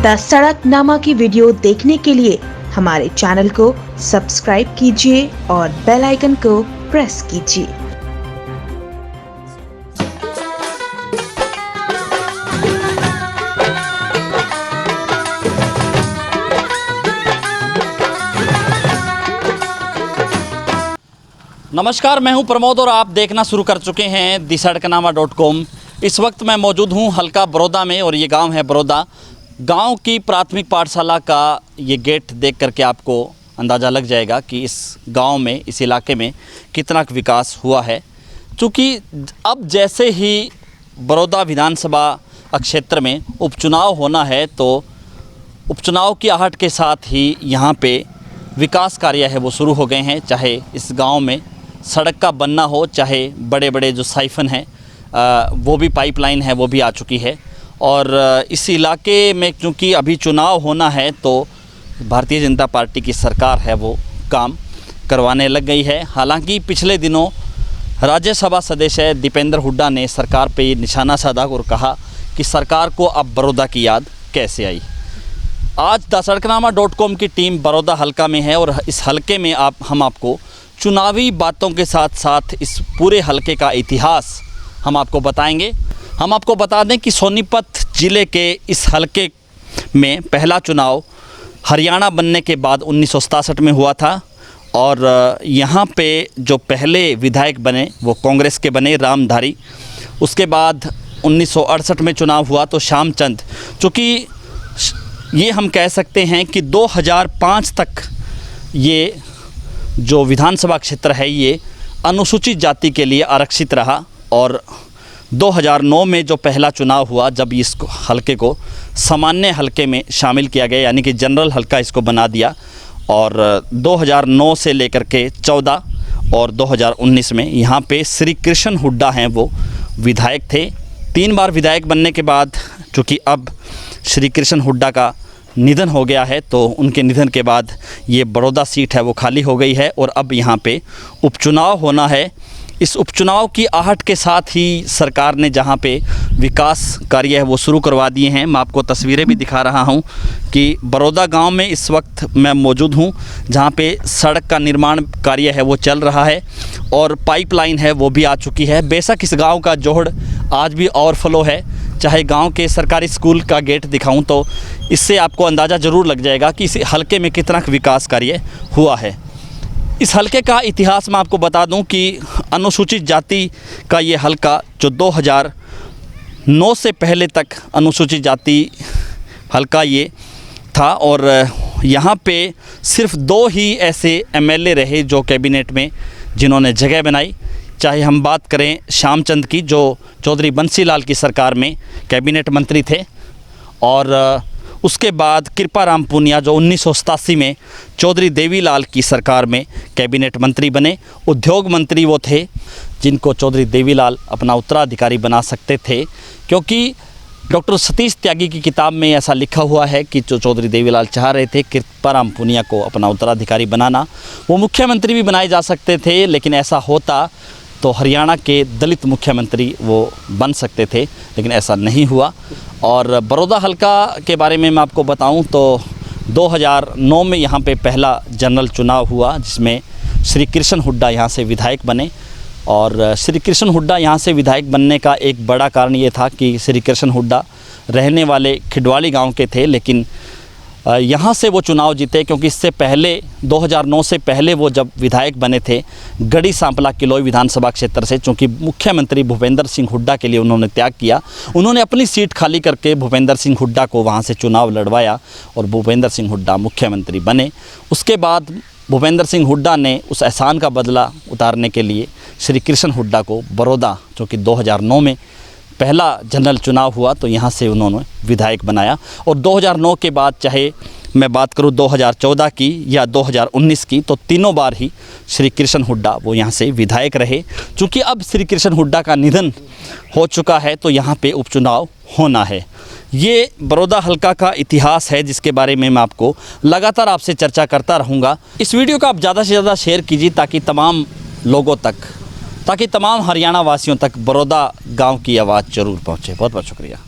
The सड़कनामा की video देखने के लिए हमारे चैनल को सब्सक्राइब कीजिए और बेल आइकन को प्रेस कीजिए। नमस्कार, मैं हूं प्रमोद और आप देखना शुरू कर चुके हैं दी-सड़कनामा.com। इस वक्त मैं मौजूद हूं हल्का बड़ौदा में और ये गांव है बड़ौदा। गांव की प्राथमिक पाठशाला का ये गेट देख करके आपको अंदाज़ा लग जाएगा कि इस गांव में, इस इलाके में कितना विकास हुआ है। चूँकि अब जैसे ही बड़ौदा विधानसभा क्षेत्र में उपचुनाव होना है तो उपचुनाव की आहट के साथ ही यहाँ पे विकास कार्य है वो शुरू हो गए हैं। चाहे इस गांव में सड़क का बनना हो, चाहे बड़े बड़े जो साइफन हैं वो भी पाइपलाइन है वो भी आ चुकी है। और इस इलाके में क्योंकि अभी चुनाव होना है तो भारतीय जनता पार्टी की सरकार है वो काम करवाने लग गई है। हालांकि पिछले दिनों राज्यसभा सदस्य दीपेंद्र हुड्डा ने सरकार पे ये निशाना साधा और कहा कि सरकार को अब बड़ौदा की याद कैसे आई। आज द-सड़कनामा.com की टीम बड़ौदा हल्का में है और इस हल्के में हम आपको चुनावी बातों के साथ साथ इस पूरे हल्के का इतिहास हम आपको बताएंगे। हम आपको बता दें कि सोनीपत ज़िले के इस हल्के में पहला चुनाव हरियाणा बनने के बाद 1967 में हुआ था और यहाँ पे जो पहले विधायक बने वो कांग्रेस के बने रामधारी। उसके बाद 1968 में चुनाव हुआ तो श्यामचंद, चूँकि ये हम कह सकते हैं कि 2005 तक ये जो विधानसभा क्षेत्र है ये अनुसूचित जाति के लिए आरक्षित रहा और 2009 में जो पहला चुनाव हुआ जब इस हल्के को सामान्य हल्के में शामिल किया गया, यानी कि जनरल हल्का इसको बना दिया। और 2009 से लेकर के 14 और 2019 में यहाँ पे श्री कृष्ण हुड्डा हैं वो विधायक थे। 3 बार विधायक बनने के बाद चूँकि अब श्री कृष्ण हुड्डा का निधन हो गया है तो उनके निधन के बाद ये बड़ौदा सीट है वो खाली हो गई है और अब यहाँ पे उपचुनाव होना है। इस उपचुनाव की आहट के साथ ही सरकार ने जहाँ पे विकास कार्य है वो शुरू करवा दिए हैं। मैं आपको तस्वीरें भी दिखा रहा हूँ कि बड़ौदा गांव में इस वक्त मैं मौजूद हूँ जहाँ पे सड़क का निर्माण कार्य है वो चल रहा है और पाइपलाइन है वो भी आ चुकी है। बेशक इस गांव का जोड़ आज भी ओवरफ्लो है। चाहे गांव के सरकारी स्कूल का गेट दिखाऊं तो इससे आपको अंदाज़ा ज़रूर लग जाएगा कि इस हल्के में कितना विकास कार्य हुआ है। इस हल्के का इतिहास मैं आपको बता दूं कि अनुसूचित जाति का ये हल्का जो 2009 से पहले तक अनुसूचित जाति हल्का ये था और यहाँ पे सिर्फ 2 ही ऐसे एमएलए रहे जो कैबिनेट में जिन्होंने जगह बनाई। चाहे हम बात करें श्यामचंद की जो चौधरी बंसीलाल की सरकार में कैबिनेट मंत्री थे और उसके बाद कृपाराम पुनिया जो 1987 में चौधरी देवीलाल की सरकार में कैबिनेट मंत्री बने। उद्योग मंत्री वो थे जिनको चौधरी देवीलाल अपना उत्तराधिकारी बना सकते थे, क्योंकि डॉक्टर सतीश त्यागी की किताब में ऐसा लिखा हुआ है कि जो चौधरी देवीलाल चाह रहे थे कृपाराम पुनिया को अपना उत्तराधिकारी बनाना। वो मुख्यमंत्री भी बनाए जा सकते थे, लेकिन ऐसा होता तो हरियाणा के दलित मुख्यमंत्री वो बन सकते थे, लेकिन ऐसा नहीं हुआ। और बड़ौदा हल्का के बारे में मैं आपको बताऊं तो 2009 में यहाँ पे पहला जनरल चुनाव हुआ जिसमें श्री कृष्ण हुड्डा यहाँ से विधायक बने। और श्री कृष्ण हुड्डा यहाँ से विधायक बनने का एक बड़ा कारण ये था कि श्री कृष्ण हुड्डा रहने वाले खिडवाली गांव के थे, लेकिन यहाँ से वो चुनाव जीते क्योंकि इससे पहले 2009 से पहले वो जब विधायक बने थे गढ़ी सांपला किलोई विधानसभा क्षेत्र से, चूँकि मुख्यमंत्री भूपेंद्र सिंह हुड्डा के लिए उन्होंने त्याग किया, उन्होंने अपनी सीट खाली करके भूपेंद्र सिंह हुड्डा को वहाँ से चुनाव लड़वाया और भूपेंद्र सिंह हुड्डा मुख्यमंत्री बने। उसके बाद भूपेंद्र सिंह हुड्डा ने उस एहसान का बदला उतारने के लिए श्री कृष्ण हुड्डा को बड़ौदा, जो कि 2009 में पहला जनरल चुनाव हुआ तो यहाँ से उन्होंने विधायक बनाया। और 2009 के बाद चाहे मैं बात करूँ 2014 की या 2019 की तो तीनों बार ही श्री कृष्ण हुड्डा वो यहाँ से विधायक रहे। चूँकि अब श्री कृष्ण हुड्डा का निधन हो चुका है तो यहाँ पे उपचुनाव होना है। ये बड़ौदा हल्का का इतिहास है जिसके बारे में मैं आपको लगातार आपसे चर्चा करता रहूँगा। इस वीडियो को आप ज़्यादा से ज़्यादा शेयर कीजिए ताकि तमाम लोगों तक, ताकि तमाम हरियाणा वासियों तक बड़ौदा गांव की आवाज़ ज़रूर पहुँचे। बहुत बहुत शुक्रिया।